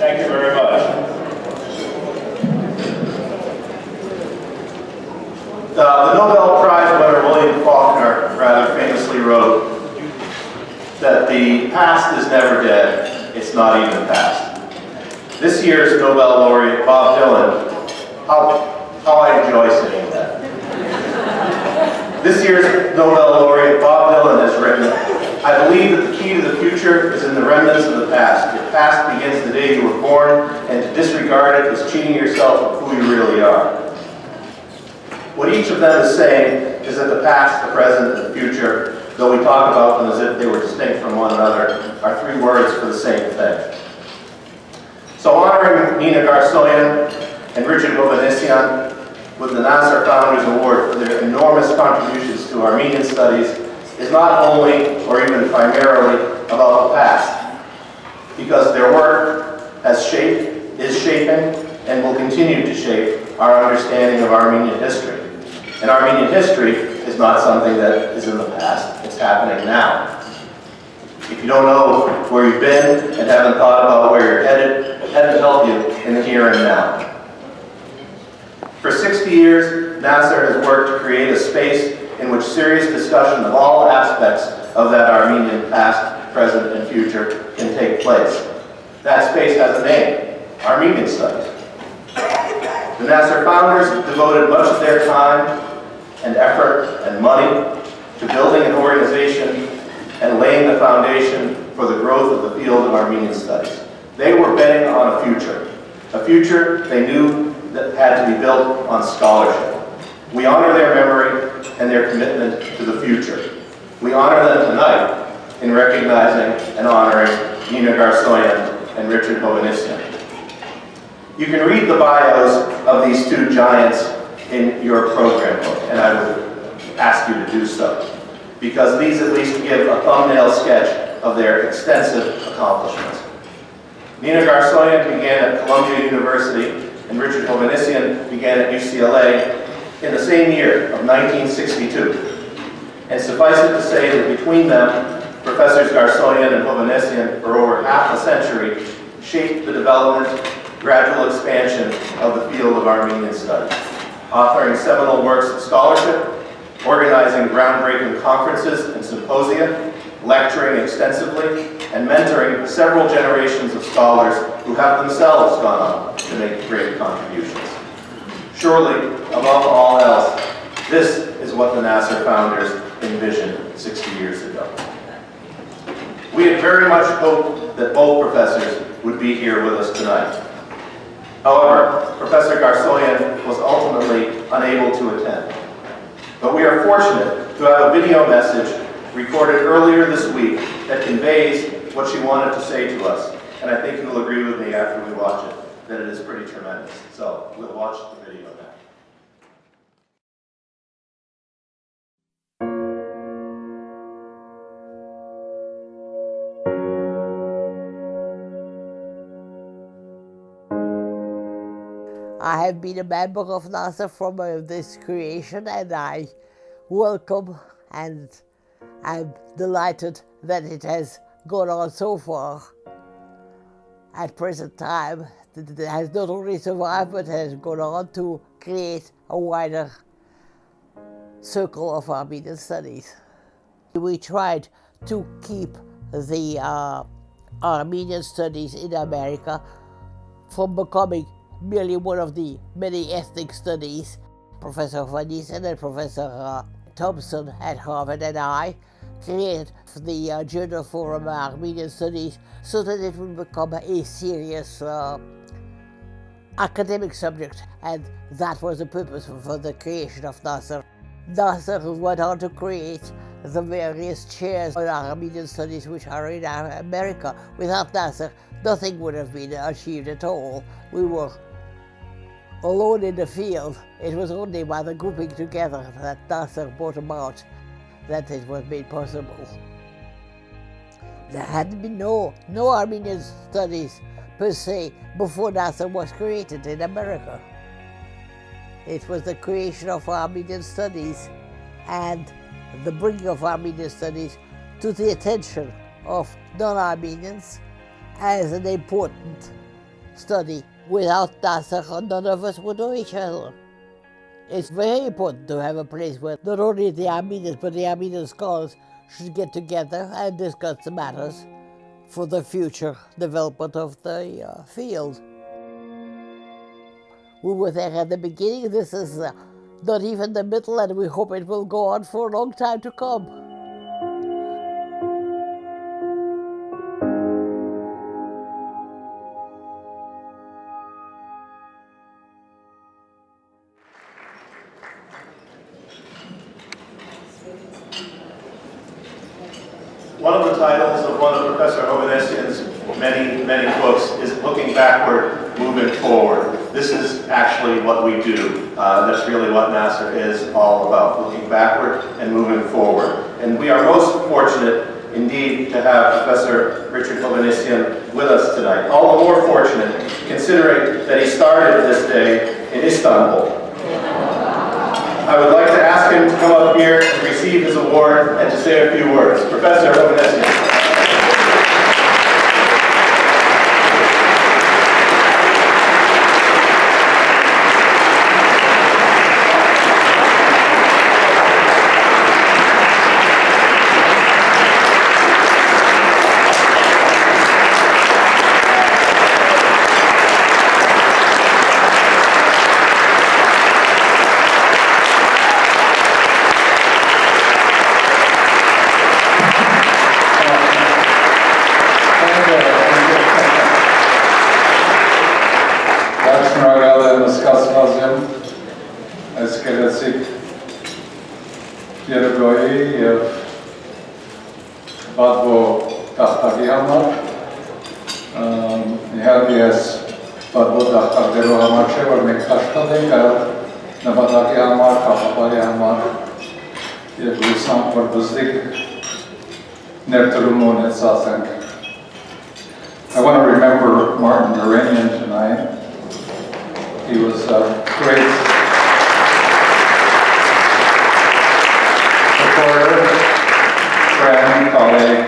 Thank you very much. The Nobel Prize winner William Faulkner rather famously wrote that the past is never dead, it's not even past. This year's Nobel laureate, Bob Dylan, how I enjoy saying that. This year's Nobel laureate, Bob Dylan, has written, "I believe that the key to the future is in the remnants of the past. Your past begins the day you were born, and to disregard it is cheating yourself of who you really are." What each of them is saying is that the past, the present, and the future, though we talk about them as if they were distinct from one another, are three words for the same thing. So honoring Nina Garsoian and Richard Hovannisian with the NAASR Founders Award for their enormous contributions to Armenian studies is not only, or even primarily, about the past, because their work has shaped, is shaping, and will continue to shape our understanding of Armenian history. And Armenian history is not something that is in the past, it's happening now. If you don't know where you've been and haven't thought about where you're headed, heaven help you in the here and now. For 60 years, NAASR has worked to create a space in which serious discussion of all aspects of that Armenian past, present, and future can take place. That space has a name, Armenian Studies. The NAASR founders devoted much of their time and effort and money to building an organization and laying the foundation for the growth of the field of Armenian studies. They were betting on a future they knew that had to be built on scholarship. We honor their memory and their commitment to the future. We honor them tonight in recognizing and honoring Nina Garsoian and Richard Hovannisian. You can read the bios of these two giants in your program book, and I would ask you to do so, because these at least give a thumbnail sketch of their extensive accomplishments. Nina Garsoian began at Columbia University, and Richard Hovannisian began at UCLA in the same year of 1962. And suffice it to say that between them, Professors Garsoian and Hovannisian for over half a century shaped the development, gradual expansion of the field of Armenian studies, authoring seminal works of scholarship, organizing groundbreaking conferences and symposia, lecturing extensively, and mentoring several generations of scholars who have themselves gone on to make great contributions. Surely, above all else, this is what the NAASR founders envisioned 60 years ago. We had very much hoped that both professors would be here with us tonight. However, Professor Garsoian was ultimately unable to attend. But we are fortunate to have a video message recorded earlier this week that conveys what she wanted to say to us. And I think you'll agree with me after we watch it, that it is pretty tremendous. So we'll watch the video now. I have been a member of NAASR from this creation, and I welcome and I'm delighted that it has gone on so far. At present time, it has not only survived, but has gone on to create a wider circle of Armenian studies. We tried to keep the Armenian studies in America from becoming merely one of the many ethnic studies. Professor Hovannisian and Professor Thompson at Harvard and I created the Journal for Armenian Studies so that it would become a serious academic subject, and that was the purpose for the creation of NAASR. NAASR went on to create the various chairs on Armenian studies which are in America. Without NAASR, nothing would have been achieved at all. We were alone in the field. It was only by the grouping together that NAASR brought about that it was made possible. There had been no Armenian studies per se before NAASR was created in America. It was the creation of Armenian studies and the bringing of Armenian studies to the attention of non-Armenians as an important study. Without NAASR, none of us would know each other. It's very important to have a place where not only the Armenians, but the Armenian scholars should get together and discuss the matters for the future development of the field. We were there at the beginning. This is not even the middle, and we hope it will go on for a long time to come. One of the titles of one of Professor Hovannisian's many books is Looking Backward, Moving Forward. This is actually what we do. That's really what NAASR is all about, looking backward and moving forward. And we are most fortunate indeed to have Professor Richard Hovannisian with us tonight. All the more fortunate considering that he started this day in Istanbul. I would like to ask him to come up here and receive his award and to say a few words. Professor Hovannisian. I want to remember Martin tonight. He was a great supporter, friend, colleague,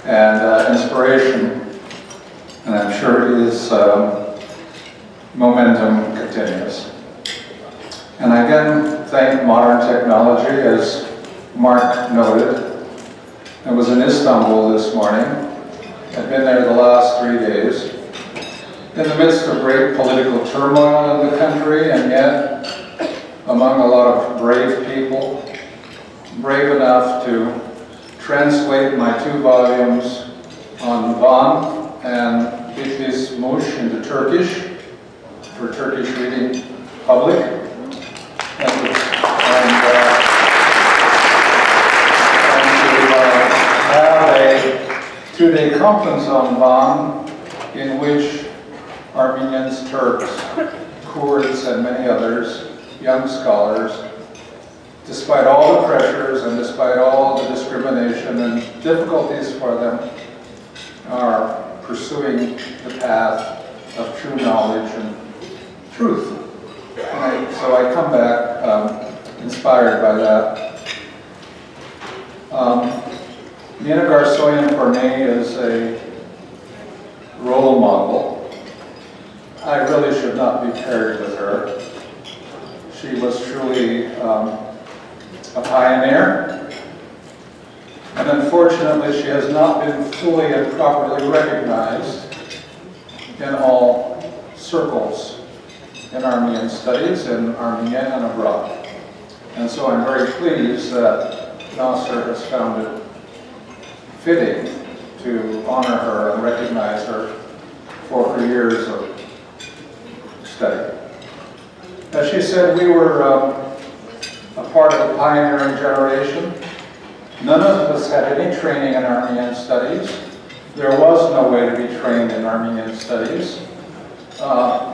and inspiration. And I'm sure his momentum continues. And I again thank modern technology, as Mark noted. I was in Istanbul this morning. I've been there the last 3 days. In the midst of great political turmoil in the country, and yet among a lot of brave people, brave enough to translate my 2 volumes on Van and Bitlis Mush into Turkish for Turkish reading public. And have a 2-day conference on Van in which Armenians, Turks, Kurds, and many others, young scholars, despite all the pressures and despite all the discrimination and difficulties for them, are pursuing the path of true knowledge and truth. So I come back inspired by that. Nina Garsoian for me is a role model. I really should not be paired with her. She was truly a pioneer, and unfortunately she has not been fully and properly recognized in all circles in Armenian studies, in Armenia and abroad. And so I'm very pleased that NAASR has found it fitting to honor her and recognize her for her years of study. As she said, we were a part of the pioneering generation. None of us had any training in Armenian studies. There was no way to be trained in Armenian studies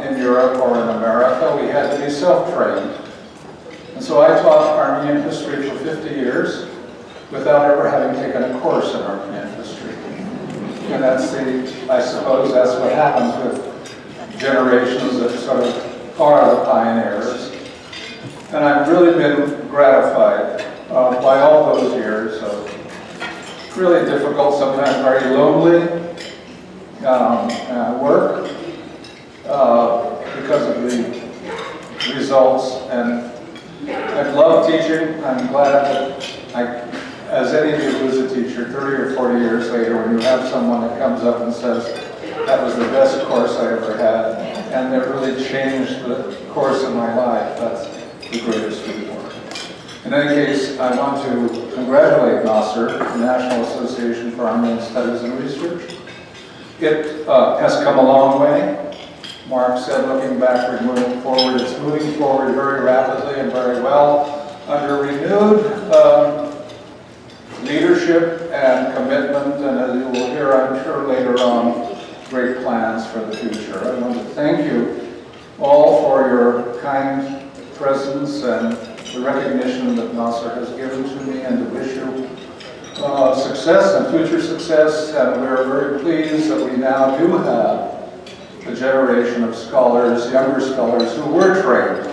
in Europe or in America. We had to be self-trained. And so I taught Armenian history for 50 years without ever having taken a course in Armenian history. And that's I suppose that's what happens with generations that sort of are the pioneers. And I've really been gratified by all those years of really difficult, sometimes very lonely work, because of the results. And I've loved teaching. I'm glad that as any of you who's a teacher, 30 or 40 years later, when you have someone that comes up and says, that was the best course I ever had, and it really changed the course of my life, that's the greatest reward. In any case, I want to congratulate NAASR, the National Association for Armenian Studies and Research. It has come a long way. Mark said, looking backward, moving forward. It's moving forward very rapidly and very well under renewed leadership and commitment, and as you will hear, I'm sure, later on, great plans for the future. I want to thank you all for your kind presence and the recognition that NAASR has given to me, and to wish you success and future success. And we're very pleased that we now do have a generation of scholars, younger scholars, who were trained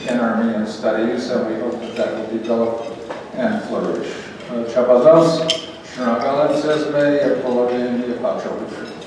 in Armenian studies, and we hope that that will develop and flourish. Չափազանց շնորհակալ եմ ձեզ մեր եւ բոլորին եւ հաջողություն։